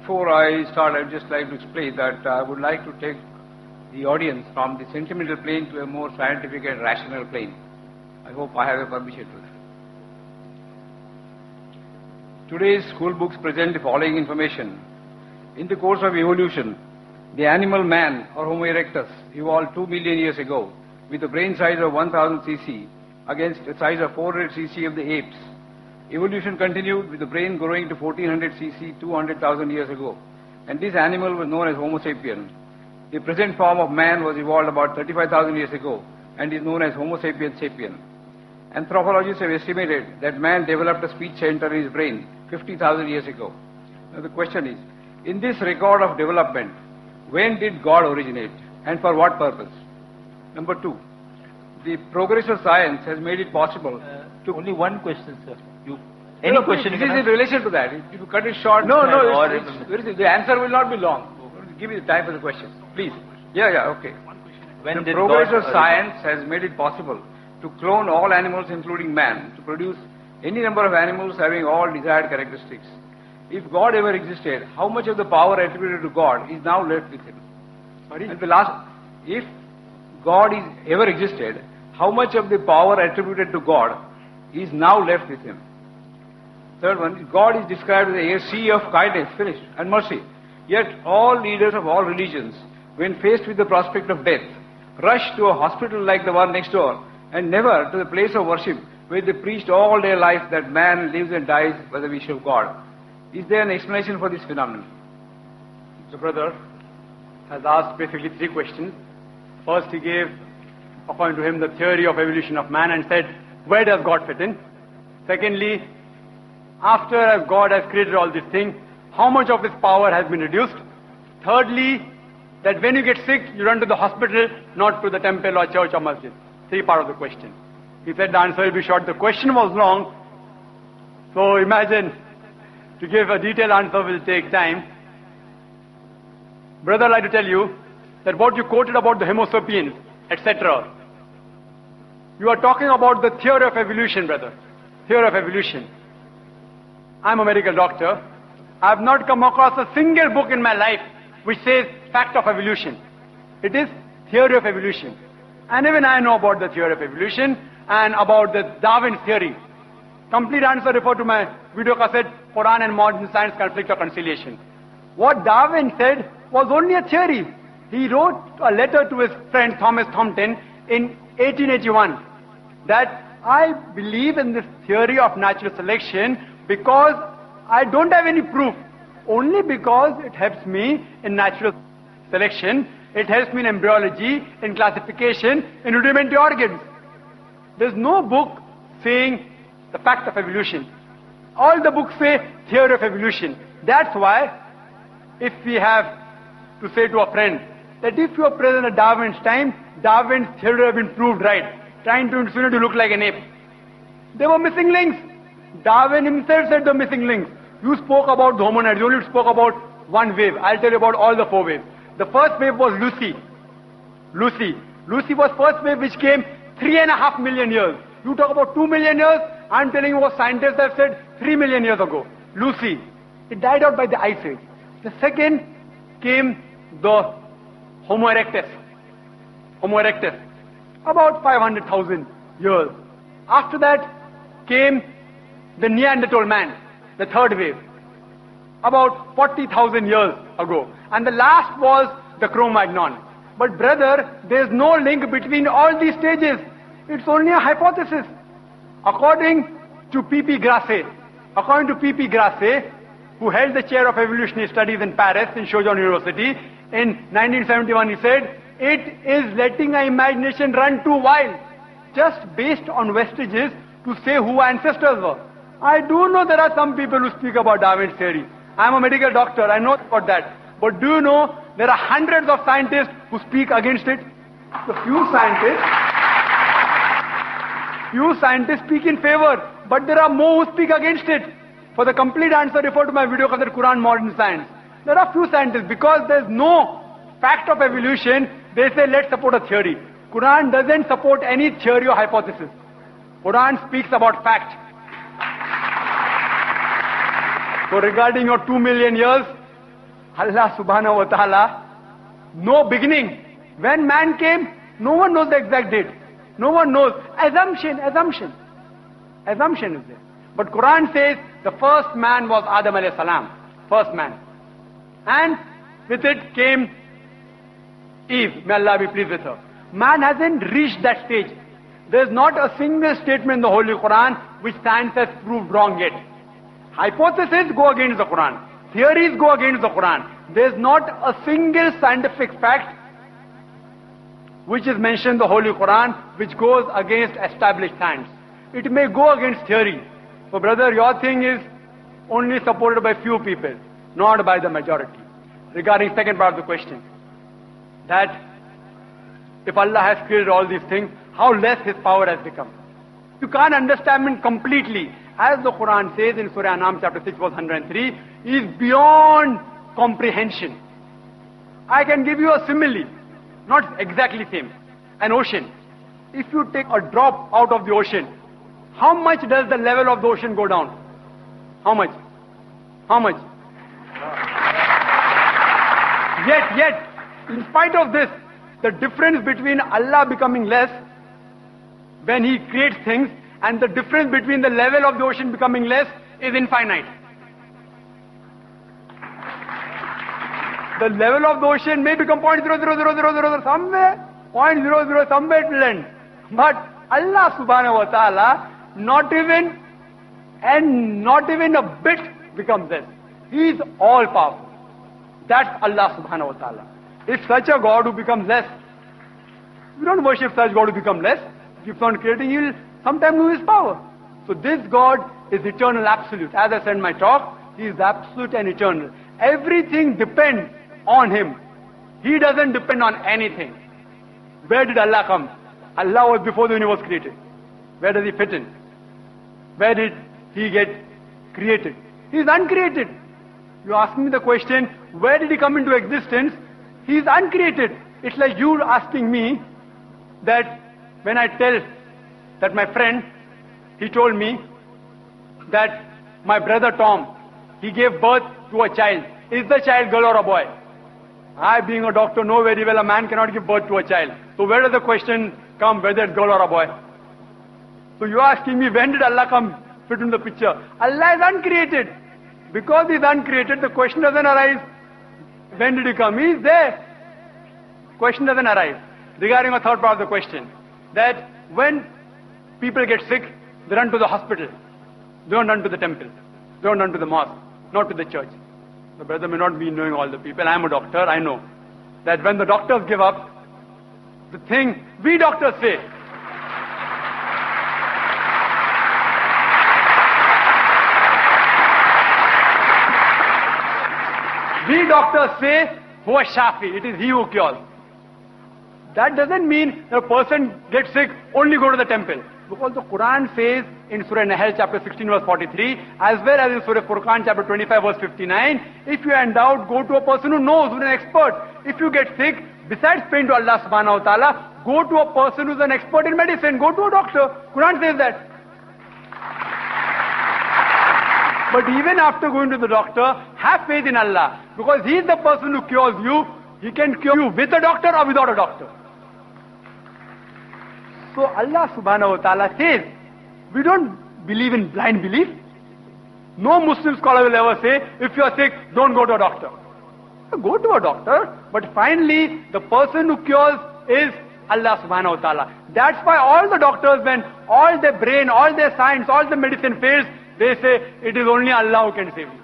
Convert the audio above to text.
Before I start, I would just like to explain that I would like to take the audience from the sentimental plane to a more scientific and rational plane. I hope I have a permission to that. Today's school books present the following information. In the course of evolution, the animal man, or Homo erectus, evolved 2 million years ago with a brain size of 1000 cc against a size of 400 cc of the apes. Evolution continued with the brain growing to 1400 cc 200,000 years ago, and this animal was known as Homo sapien. The present form of man was evolved about 35,000 years ago and is known as Homo sapiens sapien. Anthropologists have estimated that man developed a speech center in his brain 50,000 years ago. Now the question is, in this record of development, when did God originate and for what purpose? Number two, the progress of science has made it possible to... Only one question, sir. Any question this is in relation to that. If you cut it short, the answer will not be long. Give me the time for the question, please. Okay. When the progress of science has made it possible to clone all animals, including man, to produce any number of animals having all desired characteristics. If God ever existed, how much of the power attributed to God is now left with him? Sorry? And the last, if God is ever existed, how much of the power attributed to God is now left with him? Third one, God is described as a sea of kindness, finished, and mercy. Yet all leaders of all religions, when faced with the prospect of death, rush to a hospital like the one next door and never to the place of worship where they preached all their life that man lives and dies by the wish of God. Is there an explanation for this phenomenon? The brother has asked basically three questions. First, he gave, according to him, the theory of evolution of man and said, where does God fit in? Secondly, after as God has created all these things, how much of his power has been reduced? Thirdly, that when you get sick, you run to the hospital, not to the temple or church or masjid. Three part of the question. He said the answer will be short. The question was long. So imagine, to give a detailed answer will take time. Brother, I'd like to tell you that what you quoted about the Homo sapiens, etc. You are talking about the theory of evolution, brother. Theory of evolution. I'm a medical doctor. I have not come across a single book in my life which says fact of evolution. It is theory of evolution. And even I know about the theory of evolution and about the Darwin theory. Complete answer refer to my video cassette, Quran and Modern Science, Conflict or Conciliation. What Darwin said was only a theory. He wrote a letter to his friend Thomas Thompson in 1881 that I believe in this theory of natural selection because I don't have any proof. Only because it helps me in natural selection, it helps me in embryology, in classification, in rudimentary organs. There's no book saying the fact of evolution. All the books say theory of evolution. That's why, if we have to say to a friend that if you are present at Darwin's time, Darwin's theory would have been proved right, trying to insinuate to look like an ape. There were missing links. Darwin himself said the missing links. You spoke about the hominids, you only spoke about one wave. I'll tell you about all the four waves. The first wave was Lucy. Lucy was first wave which came 3.5 million years. You talk about 2 million years, I'm telling you what scientists have said 3 million years ago. Lucy. It died out by the Ice Age. The second came the Homo erectus. About 500,000 years. After that came the Neanderthal man, the third wave, about 40,000 years ago. And the last was the Cro-Magnon. But brother, there is no link between all these stages. It's only a hypothesis. According to P.P. Grasset, who held the chair of evolutionary studies in Paris, in Sorbonne University, in 1971, he said, it is letting our imagination run too wild, just based on vestiges to say who our ancestors were. I do know there are some people who speak about Darwin's theory. I'm a medical doctor, I know about that. But do you know there are hundreds of scientists who speak against it? The few scientists speak in favor, but there are more who speak against it. For the complete answer, refer to my video called Quran Modern Science. There are few scientists, because there's no fact of evolution, they say let's support a theory. Quran doesn't support any theory or hypothesis. Quran speaks about fact. So regarding your 2 million years, Allah subhanahu wa ta'ala, no beginning. When man came, no one knows the exact date. No one knows. Assumption is there. But Quran says the first man was Adam alayhi salam. First man. And with it came Eve. May Allah be pleased with her. Man hasn't reached that stage. There's not a single statement in the Holy Quran which science has proved wrong yet. Hypotheses go against the Quran. Theories go against the Quran. There's not a single scientific fact which is mentioned in the Holy Quran which goes against established science. It may go against theory. So brother, your thing is only supported by few people, not by the majority. Regarding second part of the question, that if Allah has created all these things, how less His power has become. You can't understand it completely. As the Quran says in Surah Anam chapter 6 verse 103, is beyond comprehension. I can give you a simile, not exactly same. An ocean. If you take a drop out of the ocean, how much does the level of the ocean go down? How much? How much? Yet, in spite of this, the difference between Allah becoming less when He creates things and the difference between the level of the ocean becoming less is infinite. The level of the ocean may become 0.00000 somewhere, 0.00 somewhere it will end. But Allah subhanahu wa ta'ala, not even a bit becomes less. He is all powerful. That's Allah subhanahu wa ta'ala. If such a God who becomes less, we don't worship such God who becomes less. Keeps on creating, He will sometime lose His power. So this God is eternal, absolute. As I said in my talk, He is absolute and eternal. Everything depends on Him. He doesn't depend on anything. Where did Allah come? Allah was before the universe created. Where does He fit in? Where did He get created? He is uncreated. You ask me the question, where did He come into existence? He is uncreated. It's like you asking me that when I tell that my friend, he told me that my brother Tom, he gave birth to a child. Is the child girl or a boy? I, being a doctor, know very well a man cannot give birth to a child. So where does the question come whether it's girl or a boy? So you're asking me when did Allah come fit in the picture? Allah is uncreated. Because He is uncreated, the question doesn't arise. When did He come? He is there. Question doesn't arise. Regarding a third part of the question, that when people get sick, they run to the hospital. They don't run to the temple. They don't run to the mosque, not to the church. The brother may not be knowing all the people. I am a doctor, I know. That when the doctors give up, the thing we doctors say, we doctors say, Huwa Shafi, it is He who cures. That doesn't mean the person gets sick, only go to the temple. Because the Quran says in Surah Nahl chapter 16 verse 43, as well as in Surah Furqan chapter 25 verse 59, if you are in doubt, go to a person who knows, who is an expert. If you get sick, besides praying to Allah subhanahu wa ta'ala, go to a person who is an expert in medicine, go to a doctor. Quran says that. But even after going to the doctor, have faith in Allah. Because He is the person who cures you. He can cure you with a doctor or without a doctor. So Allah subhanahu wa ta'ala says, we don't believe in blind belief. No Muslim scholar will ever say, if you are sick, don't go to a doctor. Go to a doctor, but finally the person who cures is Allah subhanahu wa ta'ala. That's why all the doctors, when all their brain, all their science, all the medicine fails, they say, it is only Allah who can save you.